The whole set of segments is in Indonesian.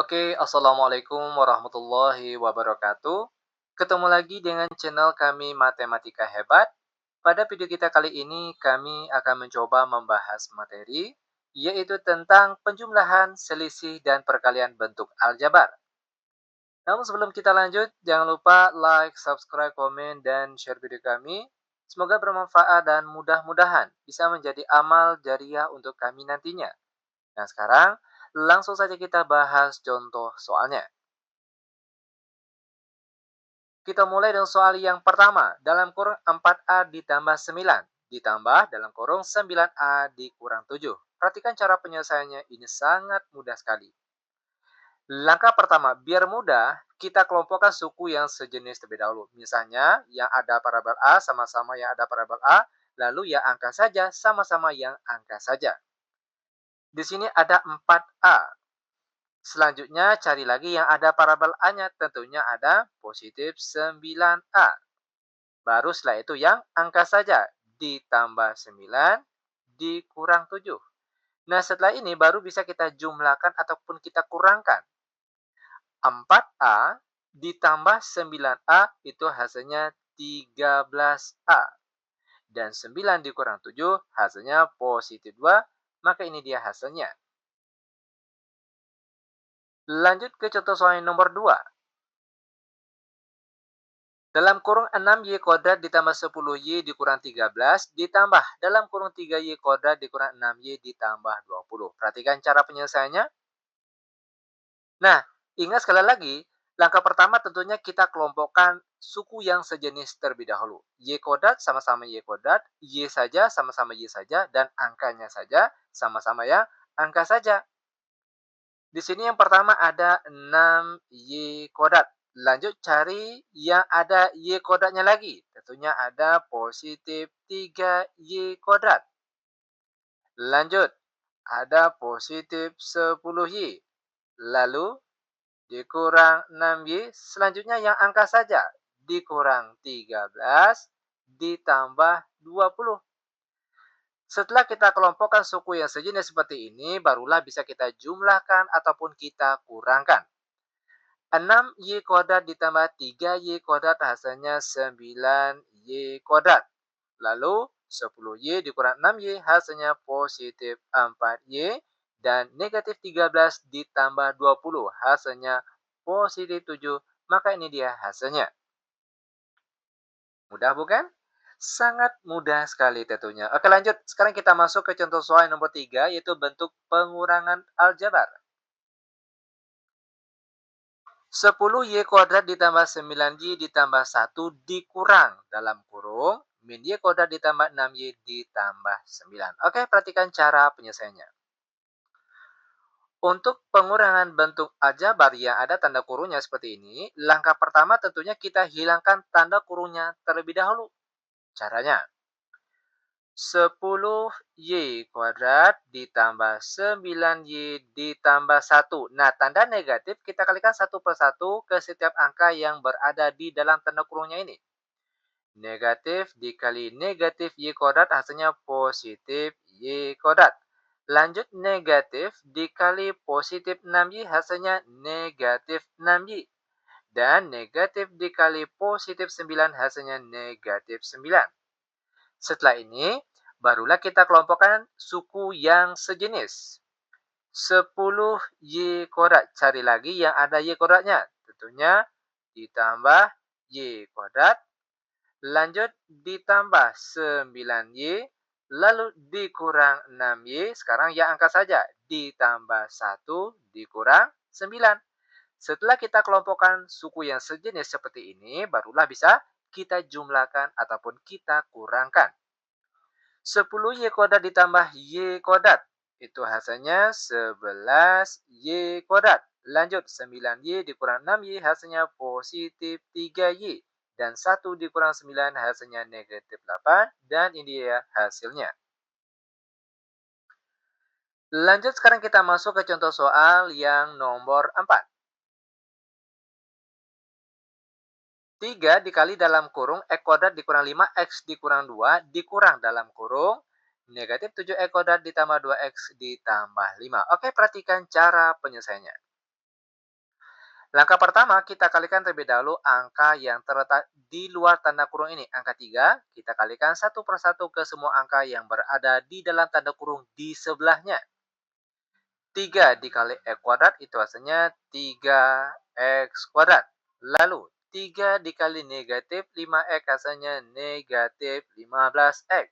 Oke, Assalamualaikum warahmatullahi wabarakatuh. Ketemu lagi dengan channel kami Matematika Hebat. Pada video kita kali ini, kami akan mencoba membahas materi, yaitu tentang penjumlahan, selisih, dan perkalian bentuk aljabar. Namun sebelum kita lanjut, jangan lupa like, subscribe, komen, dan share video kami. Semoga bermanfaat dan mudah-mudahan bisa menjadi amal jariah untuk kami nantinya. Nah sekarang, langsung saja kita bahas contoh soalnya. Kita mulai dengan soal yang pertama, dalam kurung 4A ditambah 9, ditambah dalam kurung 9A dikurang 7. Perhatikan cara penyelesaiannya, ini sangat mudah sekali. Langkah pertama, biar mudah, kita kelompokkan suku yang sejenis terlebih dahulu. Misalnya, yang ada parabel A sama-sama yang ada parabel A, lalu yang angka saja sama-sama yang angka saja. Di sini ada 4A. Selanjutnya, cari lagi yang ada parabel A-nya, tentunya ada positif 9A. Baru setelah itu yang angka saja, ditambah 9 dikurang 7. Nah, setelah ini baru bisa kita jumlahkan ataupun kita kurangkan. 4A ditambah 9A itu hasilnya 13A. Dan 9 dikurang 7 hasilnya positif 2, maka ini dia hasilnya. Lanjut ke contoh soal yang nomor 2. Dalam kurung 6Y kuadrat ditambah 10Y dikurang 13 ditambah dalam kurung 3Y kuadrat dikurang 6Y ditambah 20. Perhatikan cara penyelesaiannya. Nah, ingat sekali lagi, langkah pertama tentunya kita kelompokkan suku yang sejenis terlebih dahulu. Y kuadrat sama-sama Y kuadrat, Y saja sama-sama Y saja, dan angkanya saja sama-sama yang angka saja. Di sini yang pertama ada 6Y kuadrat. Lanjut cari yang ada Y kuadratnya lagi. Tentunya ada positif 3Y kuadrat. Lanjut, ada positif 10Y. Lalu, dikurang 6Y. Selanjutnya yang angka saja. Dikurang 13 ditambah 20. Setelah kita kelompokkan suku yang sejenis seperti ini, barulah bisa kita jumlahkan ataupun kita kurangkan. 6Y kuadrat ditambah 3Y kuadrat hasilnya 9Y kuadrat. Lalu 10Y dikurang 6Y hasilnya positif 4Y. Dan negatif 13 ditambah 20 hasilnya positif 7. Maka ini dia hasilnya. Mudah bukan? Sangat mudah sekali tentunya. Oke lanjut. Sekarang kita masuk ke contoh soal nomor 3, yaitu bentuk pengurangan aljabar. 10Y kuadrat ditambah 9Y ditambah 1 dikurang dalam kurung min Y kuadrat ditambah 6Y ditambah 9. Oke, perhatikan cara penyelesaiannya. Untuk pengurangan bentuk aljabar yang ada tanda kurungnya seperti ini, langkah pertama tentunya kita hilangkan tanda kurungnya terlebih dahulu. Caranya, 10Y kuadrat ditambah 9Y ditambah 1. Nah, tanda negatif kita kalikan satu per satu ke setiap angka yang berada di dalam tanda kurungnya ini. Negatif dikali negatif Y kuadrat hasilnya positif Y kuadrat. Lanjut negatif dikali positif 6Y hasilnya negatif 6Y. Dan negatif dikali positif 9 hasilnya negatif 9. Setelah ini, barulah kita kelompokkan suku yang sejenis. 10Y kuadrat. Cari lagi yang ada Y kuadratnya. Tentunya ditambah Y kuadrat. Lanjut ditambah 9Y. Lalu dikurang 6Y. Sekarang yang angka saja. Ditambah 1 dikurang 9. Setelah kita kelompokkan suku yang sejenis seperti ini, barulah bisa kita jumlahkan ataupun kita kurangkan. 10Y kuadrat ditambah Y kuadrat. Itu hasilnya 11Y kuadrat. Lanjut, 9Y dikurang 6Y hasilnya positif 3Y. Dan 1 dikurang 9 hasilnya negatif 8. Dan ini dia hasilnya. Lanjut, sekarang kita masuk ke contoh soal yang nomor 4. 3 dikali dalam kurung X kuadrat dikurang 5X dikurang 2 dikurang dalam kurung negatif 7X kuadrat ditambah 2X ditambah 5. Oke, perhatikan cara penyelesaiannya. Langkah pertama, kita kalikan terlebih dahulu angka yang terletak di luar tanda kurung ini. Angka 3, kita kalikan satu persatu ke semua angka yang berada di dalam tanda kurung di sebelahnya. 3 dikali X kuadrat itu hasilnya 3X kuadrat. Lalu, 3 dikali negatif 5X hasilnya negatif 15X.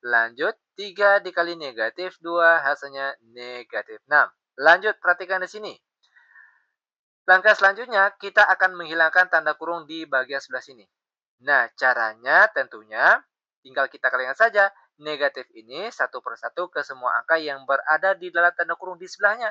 Lanjut, 3 dikali negatif 2 hasilnya negatif 6. Lanjut, perhatikan di sini. Langkah selanjutnya, kita akan menghilangkan tanda kurung di bagian sebelah sini. Nah, caranya tentunya tinggal kita kalikan saja negatif ini satu persatu ke semua angka yang berada di dalam tanda kurung di sebelahnya.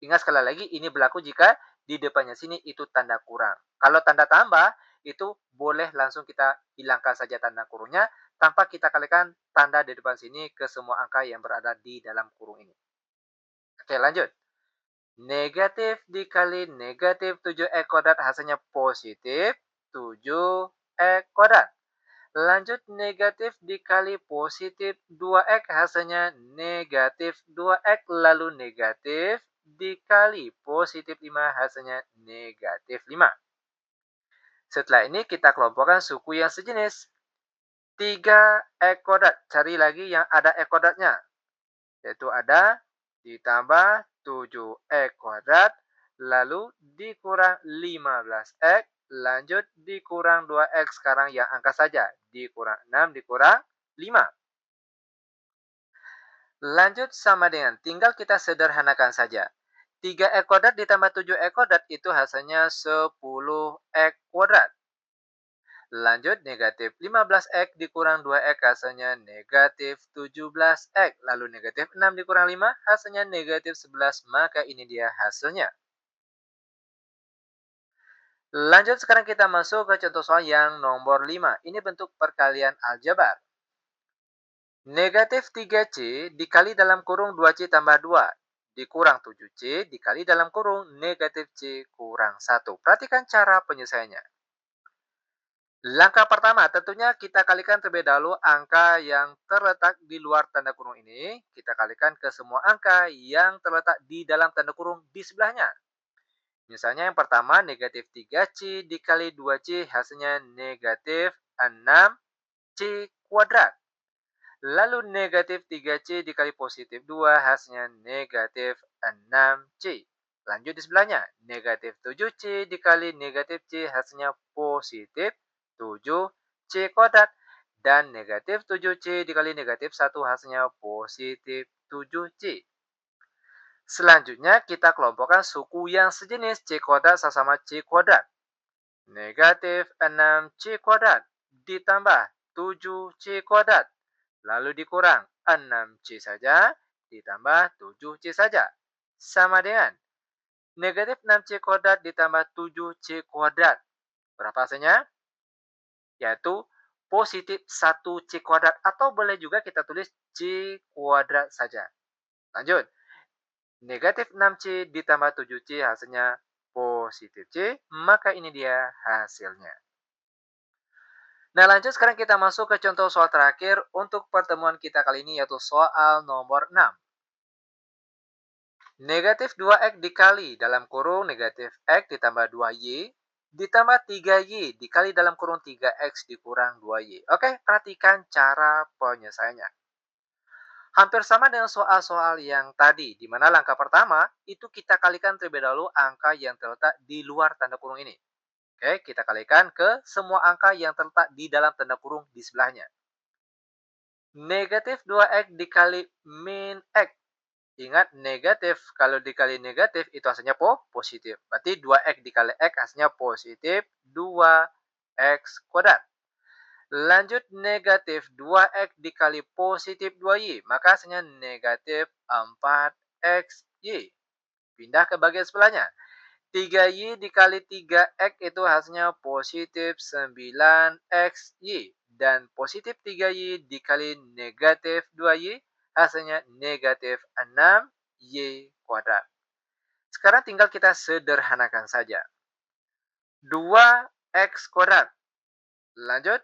Ingat sekali lagi, ini berlaku jika di depannya sini itu tanda kurang. Kalau tanda tambah, itu boleh langsung kita hilangkan saja tanda kurungnya tanpa kita kalikan tanda di depan sini ke semua angka yang berada di dalam kurung ini. Oke, lanjut. Negatif dikali negatif 7x kuadrat hasilnya positif 7x kuadrat. Lanjut, negatif dikali positif 2x hasilnya negatif 2x. Lalu negatif dikali positif 5 hasilnya negatif 5. Setelah ini kita kelompokkan suku yang sejenis. 3x kuadrat. Cari lagi yang ada x kuadratnya. Yaitu ada ditambah 7x kuadrat. Lalu dikurang 15x. Lanjut dikurang 2x. Sekarang yang angka saja. Dikurang 6 dikurang 5. Lanjut sama dengan, tinggal kita sederhanakan saja. 3x kuadrat ditambah 7x kuadrat itu hasilnya 10x kuadrat. Lanjut, negatif 15x dikurang 2x hasilnya negatif 17x. Lalu negatif 6 dikurang 5 hasilnya negatif 11. Maka ini dia hasilnya. Lanjut, sekarang kita masuk ke contoh soal yang nomor 5. Ini bentuk perkalian aljabar. Negatif 3C dikali dalam kurung 2C tambah 2 dikurang 7C dikali dalam kurung negatif C kurang 1. Perhatikan cara penyelesaiannya. Langkah pertama, tentunya kita kalikan terlebih dahulu angka yang terletak di luar tanda kurung ini. Kita kalikan ke semua angka yang terletak di dalam tanda kurung di sebelahnya. Misalnya yang pertama, negatif 3C dikali 2C hasilnya negatif 6C kuadrat. Lalu negatif 3C dikali positif 2 hasilnya negatif 6C. Lanjut di sebelahnya, negatif 7C dikali negatif C hasilnya positif 7C kuadrat. Dan negatif 7C dikali negatif 1 hasilnya positif 7C. Selanjutnya kita kelompokkan suku yang sejenis C kuadrat sama C kuadrat. Negatif 6C kuadrat ditambah 7C kuadrat. Lalu dikurang 6C saja ditambah 7C saja. Sama dengan negatif 6C kuadrat ditambah 7C kuadrat. Berapa hasilnya? Yaitu positif 1C kuadrat. Atau boleh juga kita tulis C kuadrat saja. Lanjut. Negatif 6C ditambah 7C hasilnya positif C. Maka ini dia hasilnya. Nah, lanjut sekarang kita masuk ke contoh soal terakhir untuk pertemuan kita kali ini, yaitu soal nomor 6. Negatif 2x dikali dalam kurung negatif x ditambah 2y ditambah 3y dikali dalam kurung 3x dikurang 2y. Oke, perhatikan cara penyelesaiannya. Hampir sama dengan soal-soal yang tadi, di mana langkah pertama itu kita kalikan terlebih dahulu angka yang terletak di luar tanda kurung ini. Oke, kita kalikan ke semua angka yang terletak di dalam tanda kurung di sebelahnya. Negatif 2x dikali min x. Ingat, negatif kalau dikali negatif itu hasilnya positif. Berarti 2x dikali x hasilnya positif 2x kuadrat. Lanjut, negatif 2x dikali positif 2y. Maka hasilnya negatif 4xy. Pindah ke bagian sebelahnya. 3y dikali 3x itu hasilnya positif 9xy. Dan positif 3y dikali negatif 2y hasilnya negatif 6y kuadrat. Sekarang tinggal kita sederhanakan saja. 2x kuadrat. Lanjut,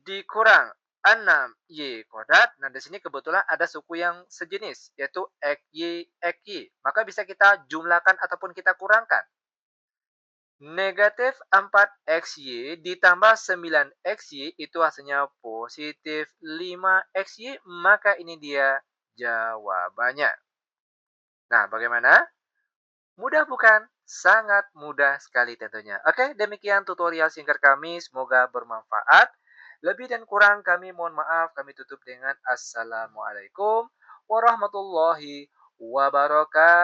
dikurang 6y kuadrat. Nah, di sini kebetulan ada suku yang sejenis, yaitu xy, xy. Maka bisa kita jumlahkan ataupun kita kurangkan. Negatif 4xy ditambah 9xy itu hasilnya positif 5xy, maka ini dia jawabannya. Nah, bagaimana? Mudah bukan? Sangat mudah sekali tentunya. Oke, demikian tutorial singkat kami. Semoga bermanfaat. Lebih dan kurang kami mohon maaf. Kami tutup dengan Assalamualaikum warahmatullahi wabarakatuh.